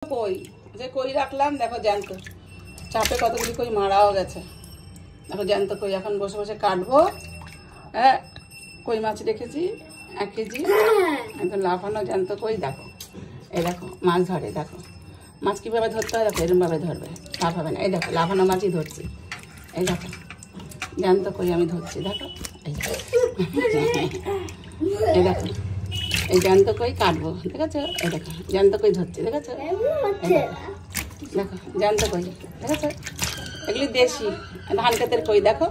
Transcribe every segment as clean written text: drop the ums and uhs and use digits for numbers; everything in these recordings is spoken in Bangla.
কই যে কই রাখলাম দেখো জ্যান্ত চাপে কতগুলি কই মারাও গেছে। দেখো জ্যান্ত কই এখন বসে বসে কাটবো। হ্যাঁ কই মাছ রেখেছি 1 কেজি একদম লাফানো জ্যান্ত কই। দেখো এই দেখো মাছ ধরে, দেখো মাছ কীভাবে ধরতে হয়, দেখো এরমভাবে ধরবে, লাফাবে না। এই দেখো লাফানো মাছই ধরছি। এই দেখো জ্যান্ত কই আমি ধরছি, দেখো এই দেখো এই জ্যান্ত কই কাটবো, দেখেছো? এই দেখো জ্যান্ত কই ধরছি, দেখেছো? দেখো জ্যান্ত কই, দেখেছো? এগুলি দেশি ধান ক্ষেতের কই। দেখো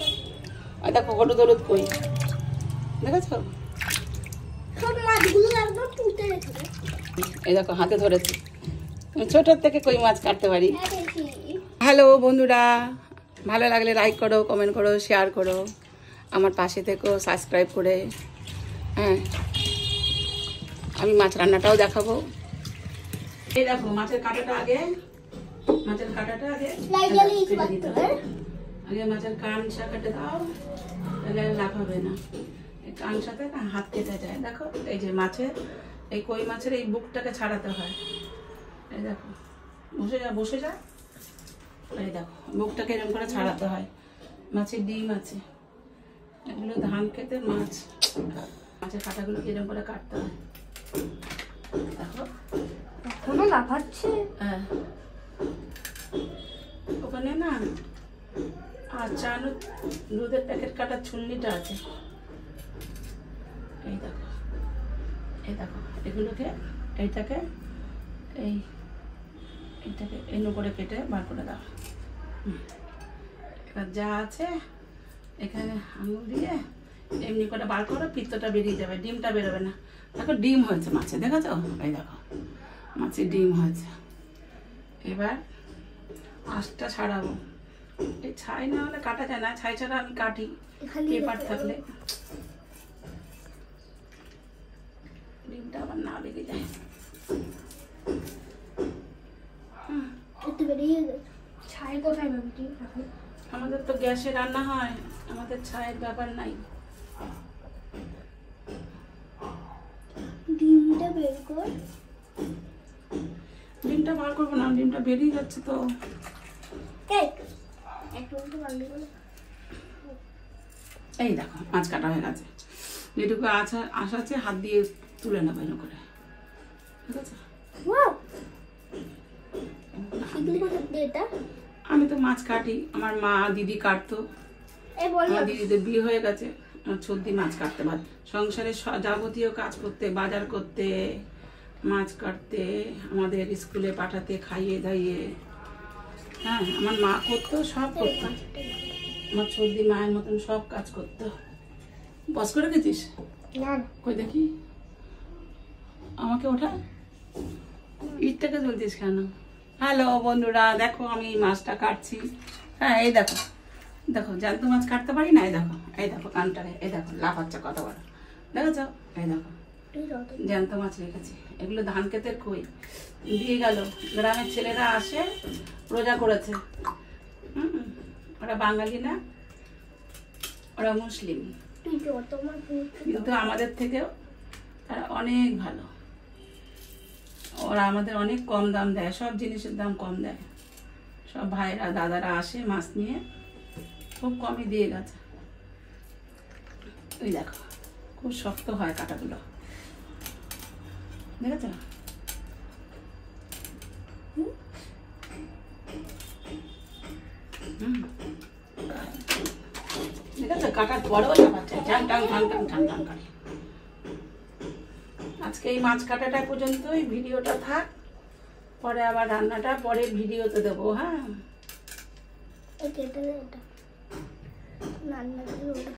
ওই দেখো হলুদ হলুদ কই, দেখেছো? এই দেখো হাতে ধরেছি, আমি ছোটোর থেকে কই মাছ কাটতে পারি। হ্যালো বন্ধুরা, ভালো লাগলে লাইক করো, কমেন্ট করো, শেয়ার করো, আমার পাশে থেকো সাবস্ক্রাইব করে। হ্যাঁ আমি মাছ রান্নাটাও দেখাবো। এই দেখো মাছের কাঁটাটা আগে মাছের কানসা কেটে দাও, তাহলে লাভ হবে না। এই কানসাতে না হাত কেটে যায়। দেখো এই যে মাছের এই কই মাছের এই বুকটাকে ছাড়াতে হয়। এই দেখো বসে যা। এই দেখো বুকটাকে এরকম করে ছাড়াতে হয়। মাছের ডিম আছে, এগুলো ধান খেতে মাছ। মাছের কাঁটাগুলোকে এরকম করে কাটতে হয়। দেখো এখনো লাফাচ্ছে। হ্যাঁ ওখানে না চা দুধের প্যাকেট কাটার ছুল্লিটা আছে। এই দেখো এগুলোকে এইটাকে এই করে কেটে বার করে দাও। এবার যা আছে এখানে আঙুল দিয়ে এমনি করে বার করো, পিত্তটা বেরিয়ে যাবে, ডিমটা বেরোবে না। দেখো ডিম হয়েছে মাছে, দেখেছো? এই দেখো মাছের ডিম হয়েছে। এবার আঁশটা ছাড়াবো। এই ছাই না হলে কাটা যায় না, ছাই ছাড়া আমি কাটি পেপার থাকলে। ডিমটা আবার না বেরিয়ে যায়। ছাই কোথায় ভাবছি? আমাদের তো গ্যাসে রান্না হয়, আমাদের ছায়ের ব্যাপার নাই। ডিমটা বের কর। ডিমটা বার করবো না, ডিমটা বেরিয়ে যাচ্ছে তো। এই দেখো মাছ কাটা হয়ে গেছে। যেটুকু আঁশ আছে হাত দিয়ে তুলে নেবো এরকম করে, ঠিক আছে? আমি তো মাছ কাটি, আমার মা দিদি কাটতো। আমার দিদিদের বিয়ে হয়ে গেছে, আমার সর্দি মাছ কাটতে পারে। সংসারের যাবতীয় কাজ করতে, বাজার করতে, মাছ কাটতে, আমাদের স্কুলে পাঠাতে, খাইয়ে দাইয়ে। হ্যাঁ আমার মা করতো, সব করতো। আমার সর্দি মায়ের মতন সব কাজ করতো। বস করে গেছিস? কই দেখি আমাকে ওঠা, ইটটাকে তুলছিস কেন? হ্যালো বন্ধুরা, দেখো আমি মাছটা কাটছি। হ্যাঁ এই দেখো দেখো জ্যান্ত মাছ কাটতে পারি না। এই দেখো কানটারে, এই দেখো লাফাচ্ছে কত বড়, দেখেছো? এই দেখো জ্যান্ত মাছ রেখেছি। এগুলো ধান ক্ষেতের কই দিয়ে গেল। গ্রামের ছেলেরা আসে, রোজা করেছে। ওরা বাঙালি না, ওরা মুসলিম, কিন্তু আমাদের থেকেও তারা অনেক ভালো। ওরা আমাদের অনেক কম দাম দেয়, সব জিনিসের দাম কম দেয়। সব ভাইরা দাদারা আসে মাছ নিয়ে, খুব কমই দিয়ে গেছে। ওই দেখো খুব শক্ত হয় কাঁটাগুলো, দেখেছ? দেখেছো কাটার পরেও লাফাচ্ছে, ঠাং ঠাং ঠাং ঠাং ঠাং ঠাং করে। আজকে এই মাছ কাটাটা পর্যন্তই, ভিডিওটা থাক, পরে আবার রান্নাটা পরে ভিডিওতে দেবো। হ্যাঁ